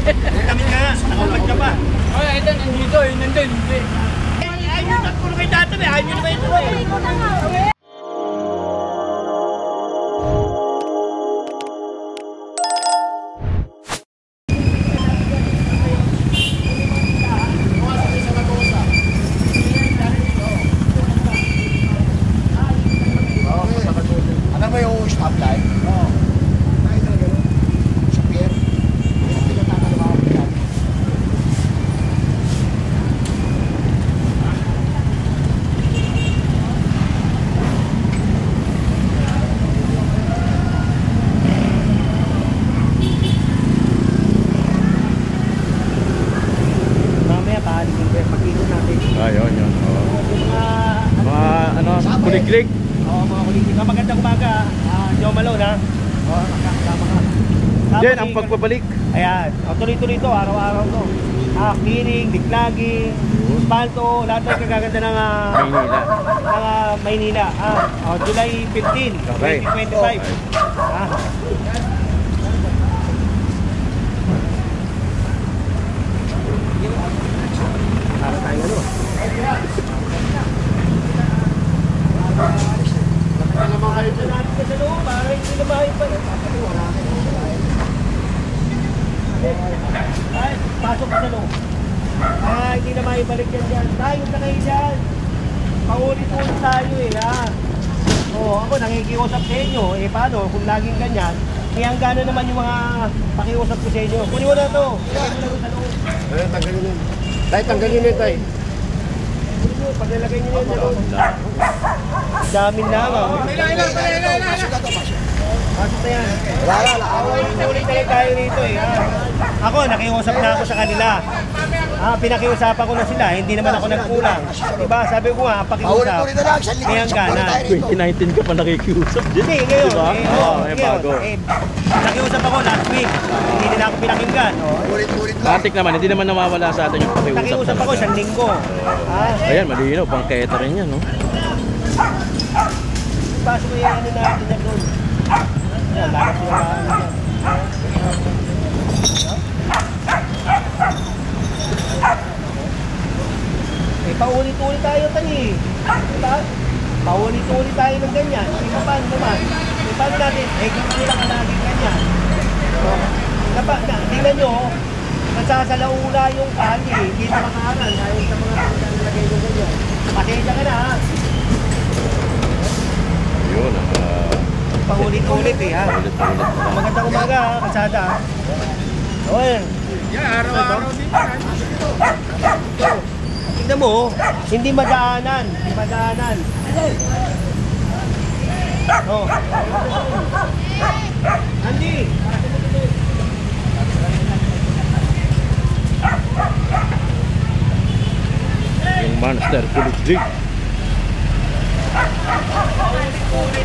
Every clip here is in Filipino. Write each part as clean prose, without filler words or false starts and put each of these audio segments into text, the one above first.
Kami nga, nakapag ka pa. Ay, ito, nandito, nandun. Ayaw nyo nagpuno kayo dati, ayaw nyo na ba ito? Ano ba yung stoplight? Oo. Nakita na gano'n? Sa pier? Pinataka na mga pier. Mamaya paalisin ko yung pag-ikot natin. Ayun, yun. Mga ano, kuliglig. Oo, mga kulitin. Magandang umaga. Joe Malone, ha? Oo, nakakasama ka. Jen, ang pagbabalik. Ayan. Tuloy-tuloy ito, araw-araw to. Clearing, diklaging, spalto, lahat ng kagaganda ng Maynila. Maynila. July 15, Okay. 2025. Para tayo ano? naman kayo dyan. Natin sa loob, para hindi na bahay pa yun. Ay, pasok sa loob. Hindi na maibalik yan dyan. Tayo na kayo dyan. Paulit-ulit tayo ha. Oo, ako nakikiusap sa inyo. Paano, kung laging ganyan, hanggang naman yung mga pakiusap ko sa inyo. Kunin mo na ito. Lagay mo na sa loob. Tanggalin yun. Tay, tanggalin yun, tay. Pag nilagay nyo yun sa loob. Damin lang. Pasok na yan. Ulit na lang tayo rito Ako, nakiusap na ako sa kanila. Pinakiusapan ko na sila, hindi naman ako nagkulang. Diba? Sabi ko nga, pakiusap. May hangganan. 2019 ka pa nakikiusap din. Hindi, ngayon. Diba? May bago. Nakiusap ako last week. Hindi nila ako pinakinggan. Ulit-ulit lang. Matik naman, hindi naman nawawala sa atin yung pakiusap. Nakiusap ako isang linggo. Ayan, malinaw. Bangketa rin yan, no? Pasok mo yung ano natin na doon. Ayan, lakas yung ano dyan. Paulit-ulit tayo tani. Diba? Paulit-ulit tayo ng ganyan. Paano naman? Paano natin? Kung nila ka laging ganyan. Tingnan nyo, nagsasalaula yung kali. Hindi na makaharan. Ayaw sa mga nilagay nyo ganyan. Pasensya ka na ha. Yun, Paulit-ulit ha. Paulit-ulit. Magandang umaga ha, kasada ha. Oy. Araw-araw din yan. Tignan mo, hindi madaanan. Hindi madaanan. Oh. Andy! Yung monster, kuliglig.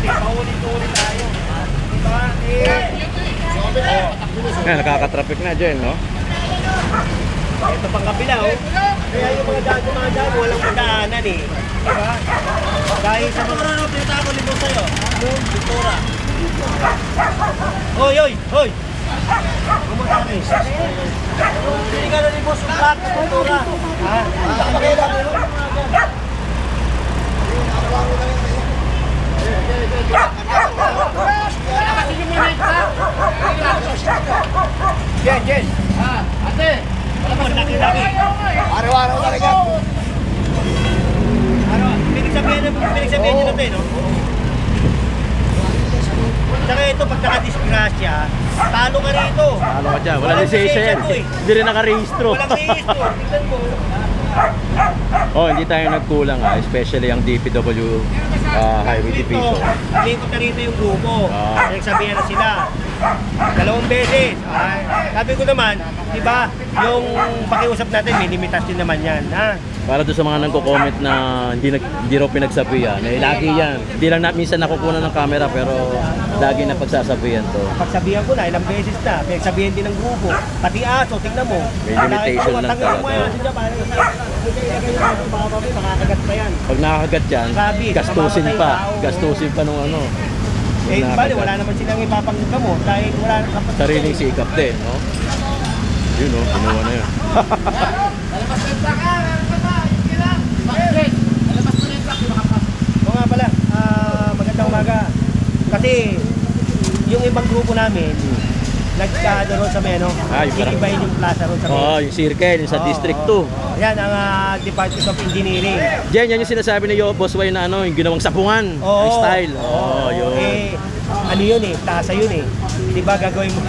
Paulit-ulit tayo. Diba? Yan, nakaka-traffic na dyan, no? Ito pang kabila, Kaya yung mga daan, walang madaanan Diba? Dahil sa mga... Ano, pinita ako nito sa'yo? Pintura. Hoy! Pumunta ka Hindi ka na ni boss yung practice pintura. Jen! Ate! Laki-laki. Araw-araw na rin yan. Pinagsabihan nyo natin, no? Saka ito, pag nakadisgrasya, talo ka rito. Talo ka dyan, wala lisensya yan. Hindi rin nakarehistro. Walang rehistro, tignan mo. Oh, hindi tayo nagkulang especially ang DPW Highway Division. Lingkot na rito yung grupo. Nagsabihan na sila. 2 beses. Sabi ko naman, di ba, yung pakiusap natin, may limitasyon naman yan. Para doon sa mga nagko-comment na hindi raw pinagsabihan, lagi yan. Hindi lang minsan nakukunan ng camera pero lagi na pagsasabihan to. Pagsabihan ko na, ilang beses na. Pinagsabihan din ng grupo. Pati aso, tingnan mo. May limitation lang talaga. Makakagat pa yan. Pag nakakagat yan, gastusin pa nung ano. Bali, wala naman silang ipapanggamot dahil wala na kapag sariling sikap din, no? Yun o, kinuha na yun. Oo nga pala, magandang umaga. Kasi yung ibang grupo namin, nagkaano ron sa may ano, Ah, yung parang- iibahin yung plaza ron sa may. Oo, yung circle, yung sa Oo, District oo. 2. Yan ang Department of Engineering. Diyan, yan yung sinasabi ni Boss Way na ano, yung ginawang sapungan. Oo. Ang style. Oo, yun. Ano yun eh, plaza yun eh. Di ba gagawin mo,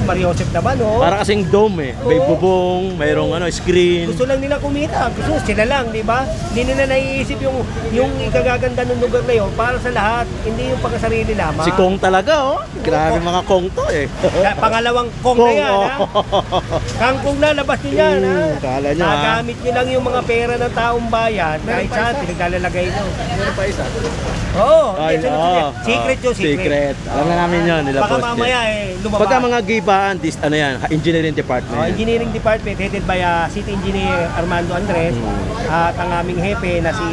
Mario Joseph naman oh. Para kasing dome eh. May Oo. bubong, mayroong ano, screen. Gusto lang nila kumita, gusto sila lang, di ba? Hindi nila naiisip yung ikagaganda ng lugar na yun para sa lahat, hindi yung pagkasarili lamang. Si Kong talaga oh. Grabe mga Kong to eh. Pangalawang Kong na yan, ha? Kangkong na, labas nyo yan, ha? Kala nyo, ha? Nagamit nyo lang yung mga pera ng taong bayan, kahit saan, pinaglalagay nyo. Meron pa isa. Oo, Ay, oo. secret yun, secret. Alam na namin yun, nila Baka Boss J. mamaya lumabas. Pagka mga gibaan, ano yan, engineering department. Engineering Department headed by City Engineer Armando Andres at ang aming hepe na si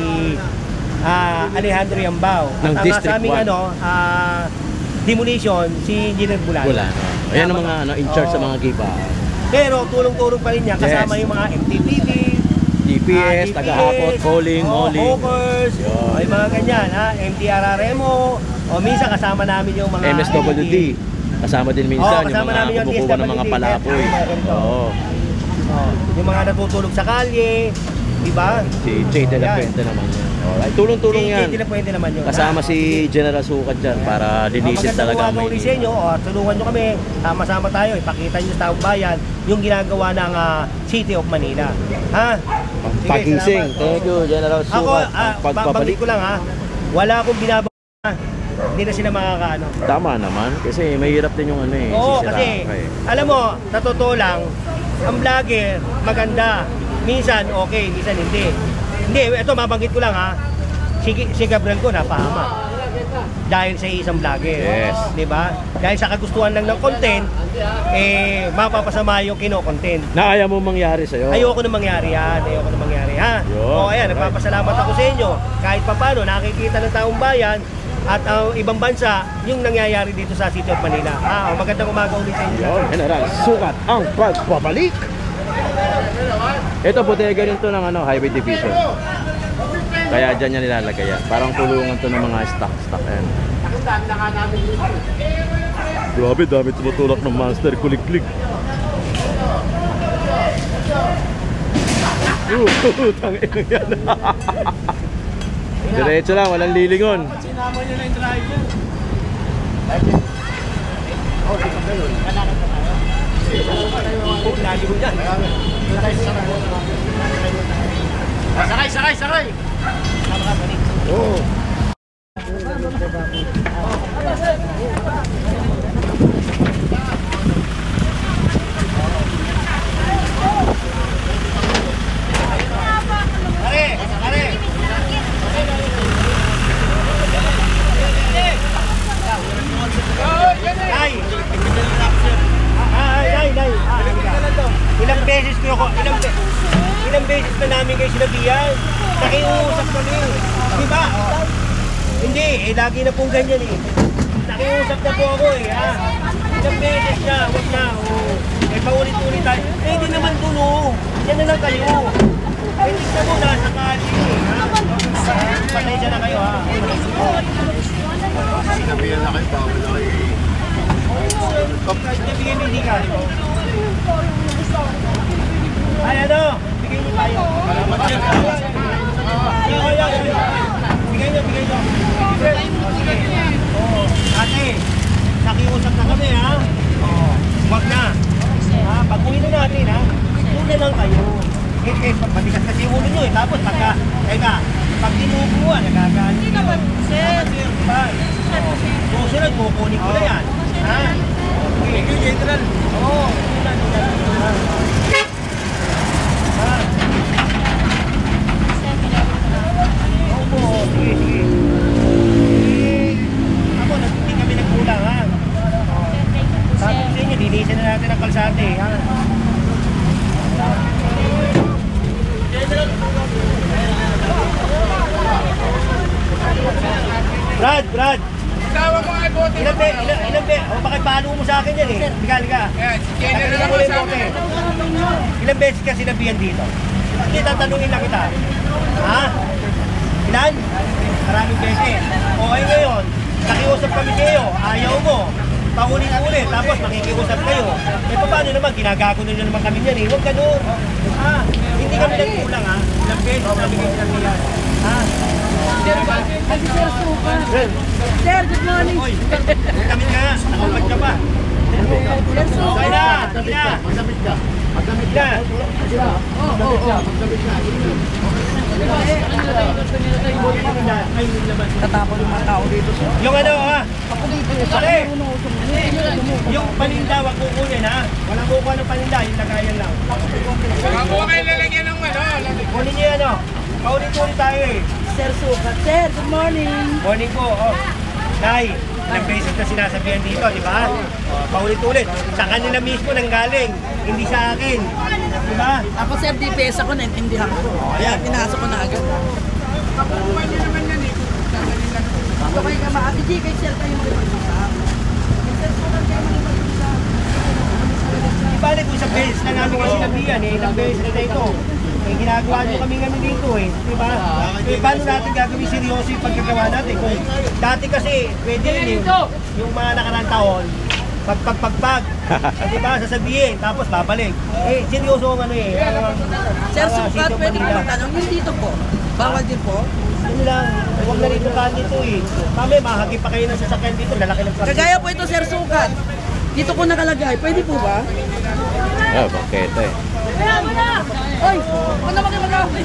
Alejandro Yambao. Ng At ang District sa aming 1. demolition si Engineer Bulan. Wala. Ayan ang mga in charge sa mga gibaan. Pero tulong-tulong pa rin niya kasama Yes. yung mga MTPB, GPS, tagahakot, hauling, hauling. hawkers, Yun. yung mga ganyan, MDRRMO, o minsan kasama namin yung mga MSWD. Kasama din minsan Oo, yung kasama mga namin yung kumukuha ng mga DSWD, palapoy. mga ganito. Oo. yung mga natutulog sa kalye, di ba? Si Jay De La Fuente naman yan. Alright, tulong-tulong yan. Hindi na pwede naman yun. Kasama si General Sukat dyan para linisin talaga ang Magandang umaga ulit sa inyo. Maynila. Tulungan nyo kami. Sama-sama tayo. Ipakita nyo sa taong bayan yung ginagawa ng City of Manila. Ha? Sige, Pagising. salamat. Thank you, General Ako, Sukat. Ang banggit pagbabalik. ko lang ha. Wala akong binabawa. Hindi na sila makakaano. Tama naman. Kasi mahirap din yung ano eh. Oo, sisiraan kasi ka eh. alam mo, sa totoo lang, ang vlogger, maganda. Minsan okay, minsan hindi. Hindi, ito mabanggit ko lang ha. Si Gabriel ko napahama. Dahil sa isang vlogger. Yes. 'Di ba? Dahil sa kagustuhan lang ng content, mapapasama yung kino-content. Na ayaw mo mangyari sa'yo. Ayoko na mangyari yan. Ayoko na mangyari ha. Yun. O ayan, nagpapasalamat ako sa inyo. Kahit papaano, nakikita ng taong bayan at ibang bansa yung nangyayari dito sa City of Manila. Magandang umaga ulit sa inyo. Yun, General Sukat ang pagbabalik. Ito bodega rin to ng Highway Division. Kaya dyan yan nilalagay yan. Parang tulungan to ng mga stock. Ayan. Grabe, dami tumutulak ng monster. Kulik-kulik. Tangin yan. Diretso lang, walang lilingon. Sinama niya na yung driver. Lagi mo dyan. Sakay! Oo. Ilang beses na namin kayo sinabihan. Nakiusap kami. Di ba? Hindi, lagi na pong ganyan eh. Nakiusap na po ako eh, ha? Ilang beses na, huwag na, paulit-ulit tayo. Hindi naman dun, yan na lang kayo. Tignan mo, nasa kali eh, ha? Pasensya na kayo, ha? Sinabihan na kayo, bawal na kayo. Kahit nabigyan hindi ka. Ay, bigay niyo tayo. Bigay niyo. Ate, nakiusap na kami, ha? Huwag na. Pag-uwi na natin, ha? Tuna lang kayo. Matigas kasi ulo nyo, tapos pag tinubuan, nagagalit. Hindi naman, sir. Susunod, kukunin ko na yan. Ha? Thank you, General. Oo. Sige. Ako, hindi kami nagkulang, ha? Sabi ko sa inyo, linisin na natin ang kalsate, ha? Brad! Tawa mo nga, bote. Ilang O bakit paano mo sa akin yan eh? Liga. Yan, si General Tatanungin ako mo sa yung bote. Ilang beses ka sinabihan dito? Hindi, tatanungin lang kita. Ha? Ilan? Maraming beses. O ay ngayon, nakiusap kami kayo, ayaw mo. Paulit-ulit, tapos makikiusap kayo. Eh paano naman, ginagago na naman kami yan eh. Huwag ganun. Ha? Hindi kami nagkulang ha. Ilang beses namin kayo sinabihan. Ha? Sir, good morning. Hoy, kami nga, nakapag ka pa. Okay na, sige na. Magdamit ka. Magdamit Sige ka. na. Sila. Magdamit ka. Magdamit ka. Tatapon yung mga tao dito, sir. Yung ano ha? Pare, yung paninda, wag kukunin ha? Walang kukuha ng paninda, yung lagayan lang. Bago kayo lalagyan ng ano. Kunin niyo yan o. Paulit-ulit tayo eh. Sir Sukat. Sir, good morning. Morning po, oh. Nay, ilang beses na sinasabihan dito, di ba? Oh, paulit-ulit. Sa kanila mismo nang galing, hindi sa akin. Di ba? Ako, sir, DPS ako, naintindihan ko. Kaya pinasok ko na agad. Kapukuhan nyo naman yan eh. Ako kayo ka maati, G, kay sir kayo mag-usap. Sir Sukat, kayo mag-usap. Di ba kung isang beses na namin kasi sinabihan eh, ilang beses na ito. Eh, ginagawa nyo kami ngayon dito eh, di ba? Eh, paano natin gagawin seryoso yung pagkagawa natin? Kung dati kasi, pwede rin yung mga nakarang taon, pagpagpagpag, di ba, sasabihin, tapos babalik. Eh, seryoso ang ano eh. Sir Sukat, pwede ko matanong, yung dito po, bawal din po? Ano lang, huwag na rin dumaan dito eh. Mamaya, mahagi pa kayo ng sasakyan dito, lalaki ng truck. Kagaya po ito, Sir Sukat. Dito po nakalagay, pwede po ba? Oh, bakit eh. Oy, ano ba kayo mag-away?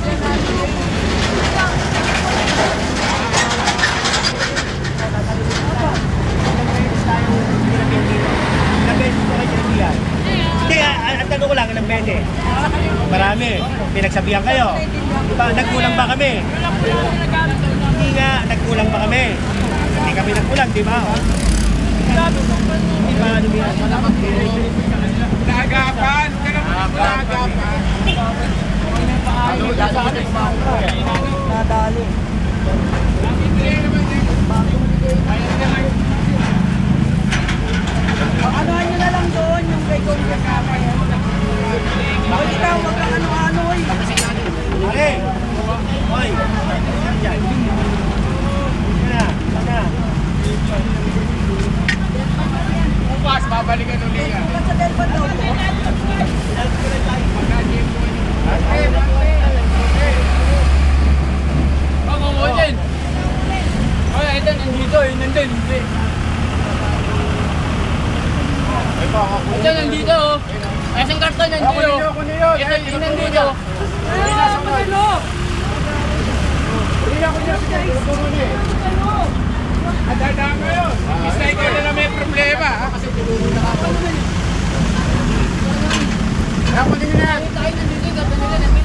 Ilang beses ko kayo sinabihan? Hindi, ang tanong ko lang, ilang beses? Marami. Pinagsabihan kayo. Diba, nagkulang ba kami? Hindi nga, nagkulang ba kami? Hindi kami nagkulang, di ba? Di ba, ano yan? Nagapan. Nagapan. Nadali. Anuhan nyo na lang doon, yung kay Gong kasama yan. Hoy, ikaw, wag kang ano-ano, hoy. Pare! Hoy! Yan. Yan na. Bukas, babalikan ulit yan. Sukat sa Delpan daw po. Oo, din. Ay, ito, nandito, nandun. Ito, nandito, oh. Ay, isang karton, nandito. Ako niyo, ito, nandito. Adadama yun. Isa ikaw na may problema. Kasi tinulong na ako. Ako din na. Tayo nandito, ganda nila namin.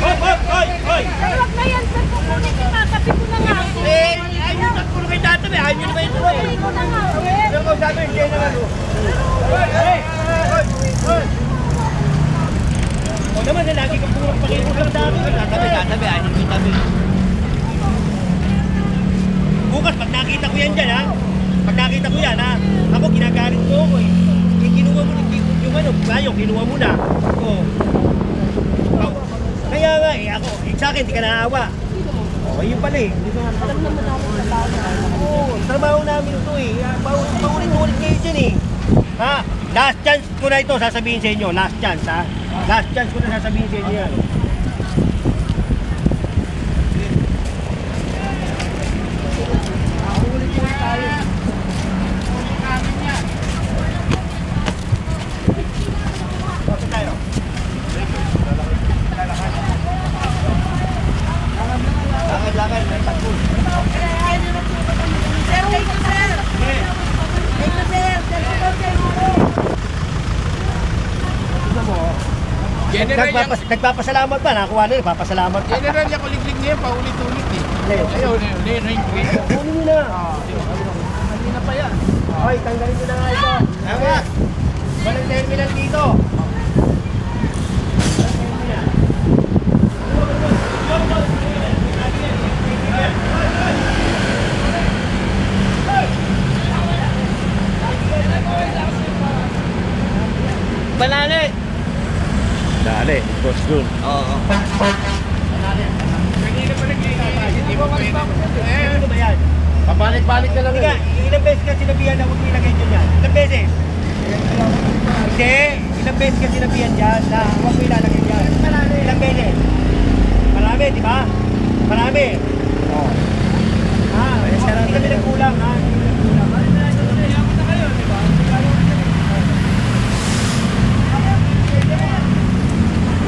Hoy! Huwag na yan, sir. Kukunin ko na. Kapi ko na nga. Eh, ayun yung nagpuno kay dati, ayun yung naman ito eh. Kukunin ko na nga. Pero kung sabi yung general, Hoy! O naman, lagi kang puro pakikusap sa akin. Tatabi, ayun yung tabi. Bukas, pag nakita ko yan dyan ha, pag nakita ko yan ha, ako ginagalit mo ako eh. Kinuha mo yung ano, bayo, kinuha mo na. Oo. Kaya nga eh, ako, sa akin, di ka naawa. Oo, yun pala eh. Alam naman ako sa tao. Oo, trabaho namin ito eh. Paulit-ulit kayo dyan eh. Ha? Last chance ko na ito, sasabihin sa inyo. Last chance ha? Last chance ko na sasabihin sa inyo yan. Bakit tayo? Lakad, may takbo. Sir, thank you, sir. Okay. Thank you, sir. Sir Sukat, kayo mo. Tignan mo. General, Nagpapasalamat ba? Nakuha na, nagpapasalamat ka. General, yung kuliglig niya, paulit-ulit eh. Ayaw. Ayaw na yun, ring. Kunin mo na. pa yan. Hoy, tanggalin mo na nga ito. Tama. Walang terminal dito. Banane. Dali, boss dun. Oo. Kanina pa nag-iingat. Hindi mo pwede. Ano ba yan? Pabalik-balik na lang Hindi nga, ilang beses ka sinabihan na huwag nilagay dyan yan? Ilang beses? Hindi, ilang beses ka sinabihan dyan na huwag mo ilalagay dyan? Ilang beses? Marami, di ba? Marami. Oo. Hindi kami nagkulang, ha? Hindi kami nagkulang.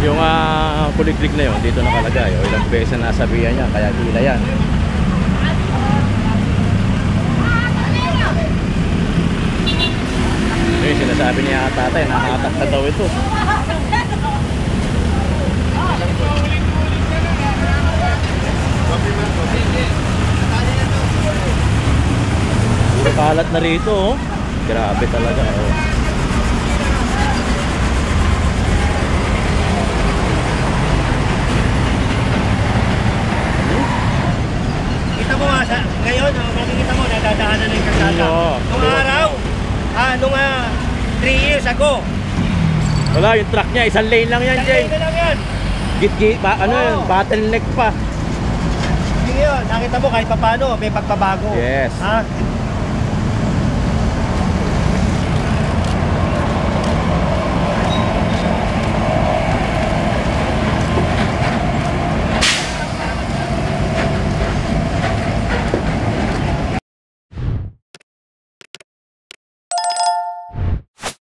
Yung kuliglig na yun, dito nakalagay. O ilang beses na nasabihan niya, kaya tila yan. Yung sinasabi niya tatay, nakatak na daw ito. Puro kalat na rito, oh. Grabe talaga, oh. Kita mo nga sa, ngayon, makikita mo, nadadaanan na yung kalsada. Oo. Nung araw, nung 3 years ago, Wala, yung truck niya, isang lane lang yan, Jay. na lang yan. Git-git, ano yun, bottleneck pa. Ngayon, nakita mo kahit pa paano, may pagbabago. Yes. Ha?